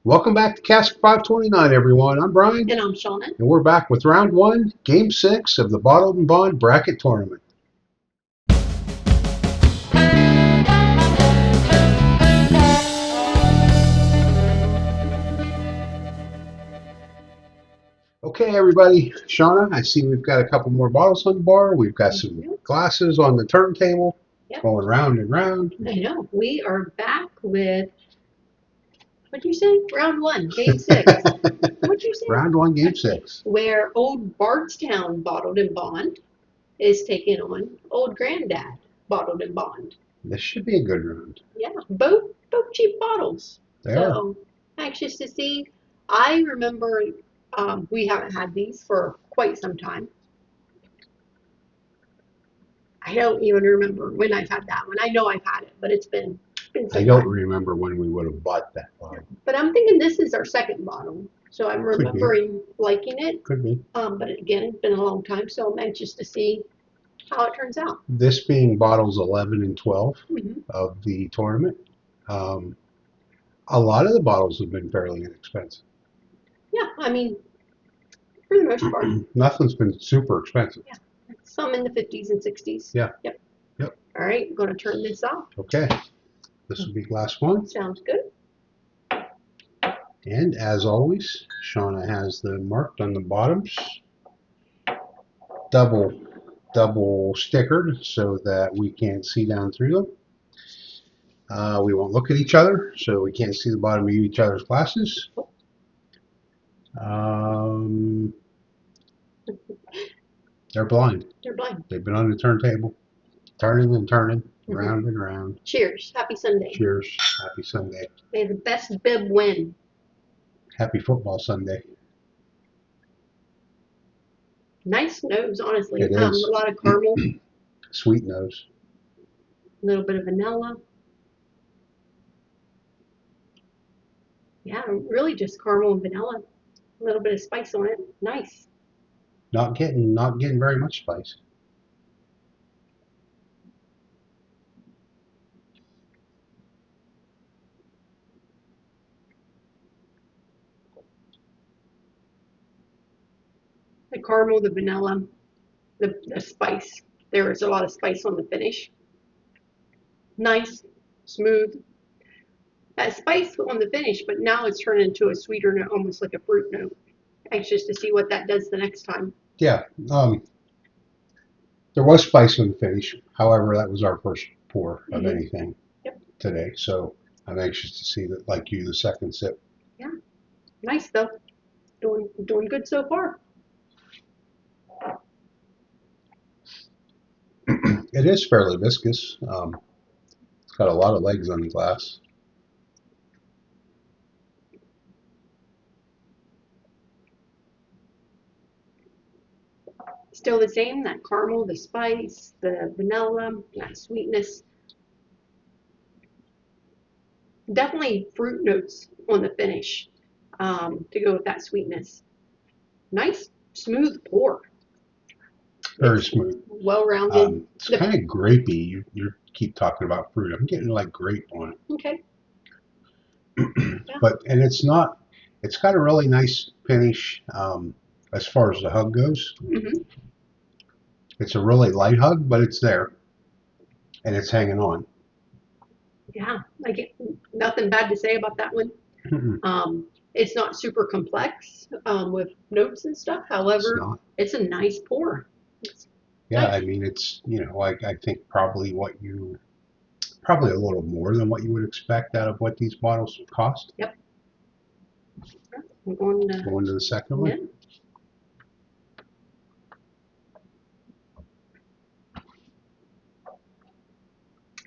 Welcome back to Cask 529, everyone. I'm Brian, And I'm Shona. and we're back with round one, game six of the Bottled and Bond bracket tournament. Okay, everybody. Shauna, I see we've got a couple more bottles on the bar. We've got some glasses on the turntable, going round and round. I know. We are back with, what'd you say? Round one, game six. What'd you say? Round one, game six. Where Old Bardstown Bottled-In-Bond is taking on Old Grand-Dad Bottled-In-Bond. This should be a good round. Yeah, both cheap bottles. They are. Anxious to see. I remember we haven't had these for quite some time. I don't even remember when I've had that one. I know I've had it, but it's been some I don't time. remember when we would have bought that bottle. But I'm thinking this is our second bottle. So I'm remembering liking it. Could be. But again, it's been a long time, so I'm anxious to see how it turns out. This being bottles 11 and 12 of the tournament. A lot of the bottles have been fairly inexpensive. Yeah, I mean, for the most part. Nothing's been super expensive. Yeah, some in the 50s and 60s. Yeah. Yep. Yep. All right, I'm going to turn this off. Okay. This will be glass one. Sounds good. And as always, Shauna has them marked on the bottoms. Double stickered so that we can't see down through them. We won't look at each other, so we can't see the bottom of each other's glasses. They're blind. They're blind. They've been on the turntable, turning and turning, round and round. Cheers. Happy Sunday. Cheers. Happy Sunday. May the best bib win. Happy football Sunday. Nice nose, honestly. It is. A lot of caramel. Sweet nose. A little bit of vanilla. Yeah, really just caramel and vanilla. A little bit of spice on it. Nice. Not getting very much spice. The caramel, the vanilla, the spice. There is a lot of spice on the finish. Nice, smooth. That spice on the finish, but now it's turned into a sweeter note, almost like a fruit note. Anxious to see what that does the next time. Yeah. There was spice in the finish. However, that was our first pour of anything today. So I'm anxious to see that, like you, the second sip. Yeah. Nice though. Doing good so far. It is fairly viscous. It's got a lot of legs on the glass. Still the same, that caramel, the spice, the vanilla, that sweetness. Definitely fruit notes on the finish to go with that sweetness. Nice, smooth pour. Very smooth. Well-rounded. It's kind of grapey. You keep talking about fruit. I'm getting like grape on it. Okay. And it's not. It's got a really nice finish as far as the hug goes. It's a really light hug, but it's there, and it's hanging on. Yeah, like nothing bad to say about that one. It's not super complex with notes and stuff. However, it's a nice pour. Yeah, I mean, it's, I think probably probably a little more than what you would expect out of what these bottles cost. Yep. I'm going to the second one. Yeah.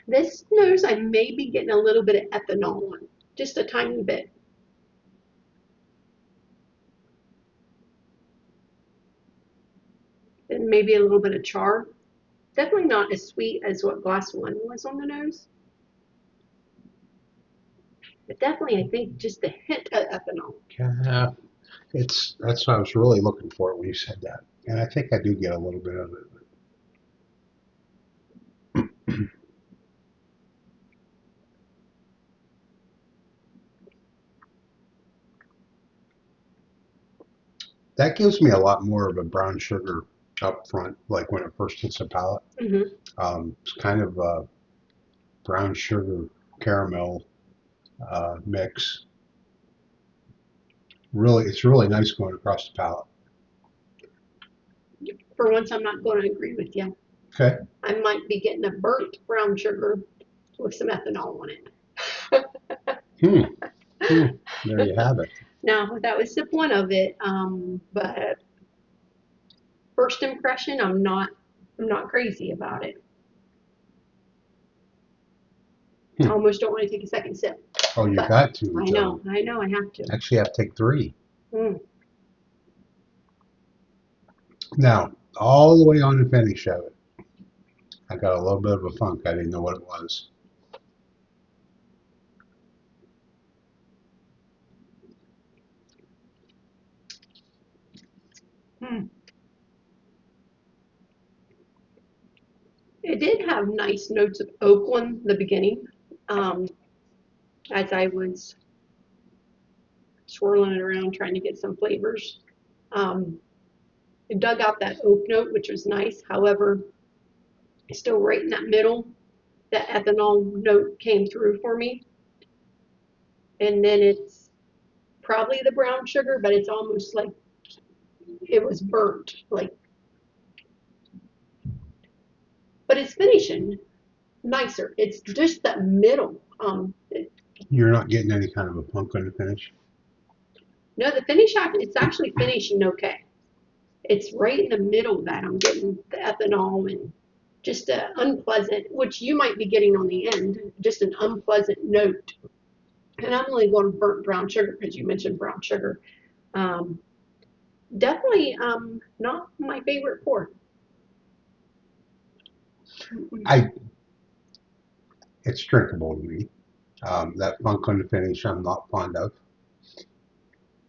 This nose, I may be getting a little bit of ethanol on, just a tiny bit. And maybe a little bit of char. Definitely not as sweet as what glass one was on the nose. But definitely, I think just a hint of ethanol. Yeah, that's what I was really looking for when you said that. And I think I do get a little bit of it. That gives me a lot more of a brown sugar up front, like when it first hits the palate. It's kind of a brown sugar caramel mix. Really, it's really nice going across the palate. For once, I'm not going to agree with you. Okay. I might be getting a burnt brown sugar with some ethanol on it. Hmm. There you have it. Now, that was sip one of it, but first impression, I'm not crazy about it. I almost don't want to take a second sip. Oh, you But got to. I know, I have to. Actually, you have to take 3. Mm. Now, all the way on the finish of it, I got a little bit of a funk. I didn't know what it was. Mm. It did have nice notes of oak in the beginning, um, as I was swirling it around trying to get some flavors. Um, it dug out that oak note, which was nice. However, still right in that middle, that ethanol note came through for me. And then it's probably the brown sugar, but it's almost like it was burnt. Like, but it's finishing nicer. It's just that middle. You're not getting any kind of a funk on the finish? No, the finish it's actually finishing okay. It's right in the middle that I'm getting the ethanol and just an unpleasant, which you might be getting on the end, just an unpleasant note. And I'm only going burnt brown sugar because you mentioned brown sugar. Um, definitely not my favorite pour. I. It's drinkable to me. That funk on the finish, I'm not fond of.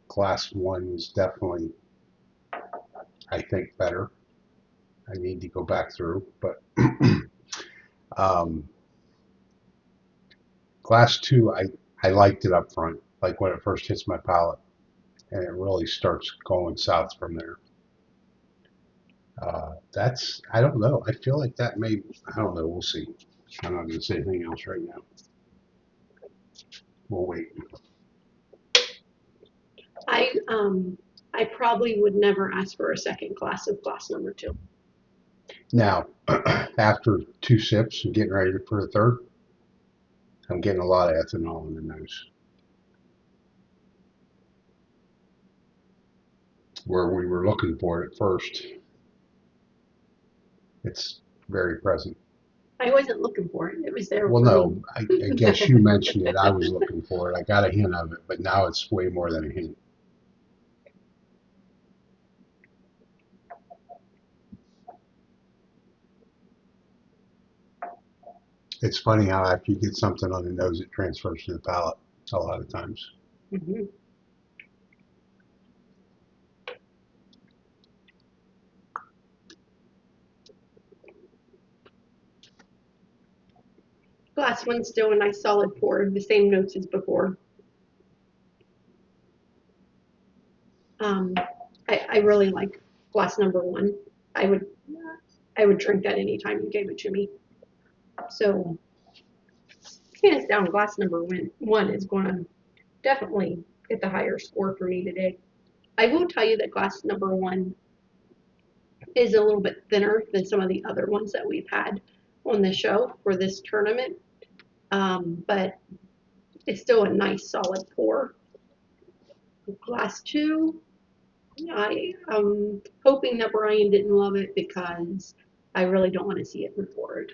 Glass 1 is definitely, I think, better. I need to go back through, but um, glass 2, I liked it up front, like when it first hits my palate, and it really starts going south from there. I don't know. I feel like that may, I don't know. We'll see. I'm not going to say anything else right now. We'll wait. I probably would never ask for a second glass of glass number 2. Now, after 2 sips and getting ready for the third, I'm getting a lot of ethanol in the nose. Where we were looking for it at first, it's very present. I wasn't looking for it. It was there Well, for no, me. I guess you mentioned it. I was looking for it. I got a hint of it, but now it's way more than a hint. It's funny how after you get something on the nose, it transfers to the palate a lot of times. Mm-hmm. Glass 1's still a nice solid pour, the same notes as before. Um, I really like glass number 1. I would I would drink that anytime you gave it to me. So hands down, glass number 1 is going to definitely get the higher score for me today. I will tell you that glass number 1 is a little bit thinner than some of the other ones that we've had on the show for this tournament, but it's still a nice solid pour. Glass 2, I am hoping that Bryan didn't love it because I really don't want to see it move forward.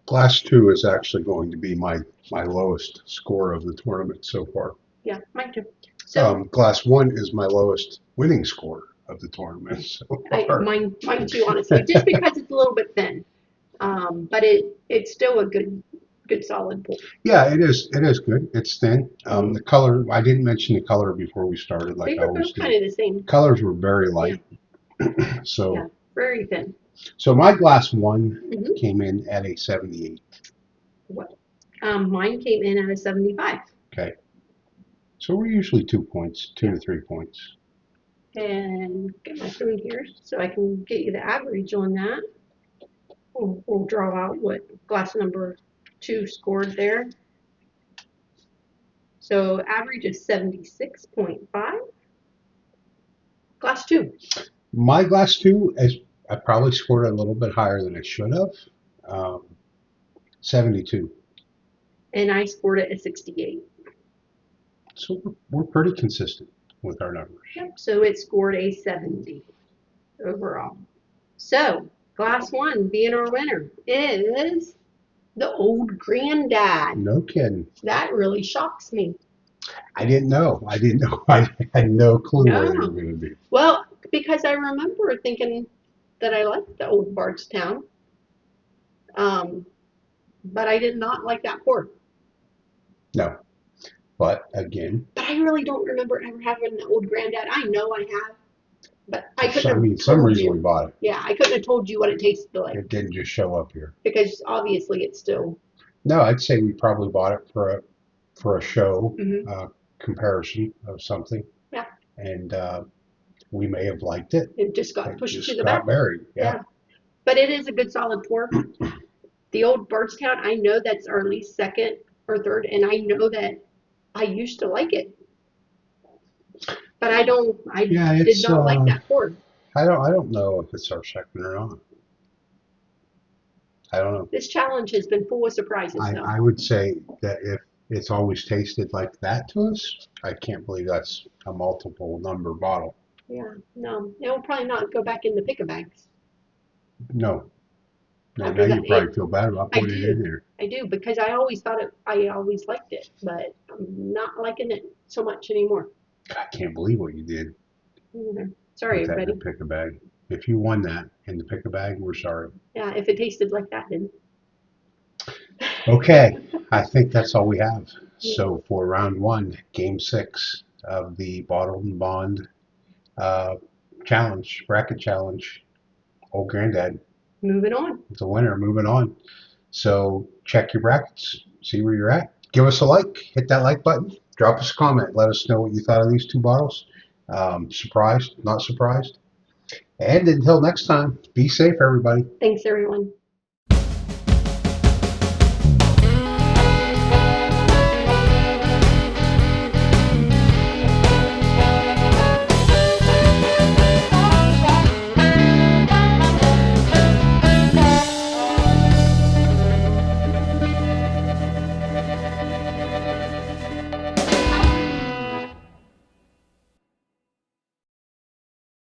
Glass 2 is actually going to be my lowest score of the tournament so far. Yeah, mine too. So Glass 1 is my lowest winning score of the tournament so far. Mine too, honestly, just because it's a little bit thin. But it's still a good solid pour. Yeah, it is. It is good. It's thin. Mm-hmm. The color, I didn't mention the color before we started, like They I were always both do. kind of the same. Colors were very Yeah. light. So, Yeah, very thin. so my glass 1 Mm-hmm. came in at a 78. What? Mine came in at a 75. Okay. So we're usually 2 points, 2 to 3 points. and get my phone here so I can get you the average on that. We'll draw out what glass number 2 scored there. So average is 76.5. Glass 2. My glass 2 is, I probably scored a little bit higher than I should have. 72. And I scored it at 68. So we're pretty consistent with our numbers. Yep, so it scored a 70 overall. So glass 1 being our winner is the Old Grand-Dad. No kidding. That really shocks me. I didn't know. I didn't know. I had no clue No. where they were going to be. Well, because I remember thinking that I liked the Old Bardstown, but I did not like that pour. No. But again, But I really don't remember ever having the Old Grand-Dad. I know I have, but I couldn't I have mean, some told reason we you. bought it. Yeah, I couldn't have told you what it tasted like It didn't just show up here. because obviously it's still. No, I'd say we probably bought it for a show Mhm. comparison of something. Yeah. And we may have liked it. It just got It pushed just to the got back. buried. Yeah. But it is a good solid pour. The Old Bardstown, I know that's our least second or third, and I know that I used to like it. But I did not like that pour. I don't know if it's our second or not. I don't know. This challenge has been full of surprises, though. I would say that if it's always tasted like that to us, I can't believe that's a multiple number bottle. Yeah, no, it'll probably not go back in the pick-a-bags. No. No, After now that, you probably feel bad about putting it in there. I do, because I always I always liked it, but I'm not liking it so much anymore. I can't believe what you did. Sorry, Put that everybody. in the pick-a-bag. If you won that in the pick-a-bag, we're sorry. Yeah, if it tasted like that, then. Okay, I think that's all we have. So for round 1, game 6 of the Bottled-In-Bond challenge, bracket challenge, Old Grand-Dad. Moving on. It's a winner. Moving on. So check your brackets. See where you're at. Give us a like. Hit that like button. Drop us a comment. Let us know what you thought of these 2 bottles. Surprised? Not surprised? And until next time, be safe, everybody. Thanks, everyone.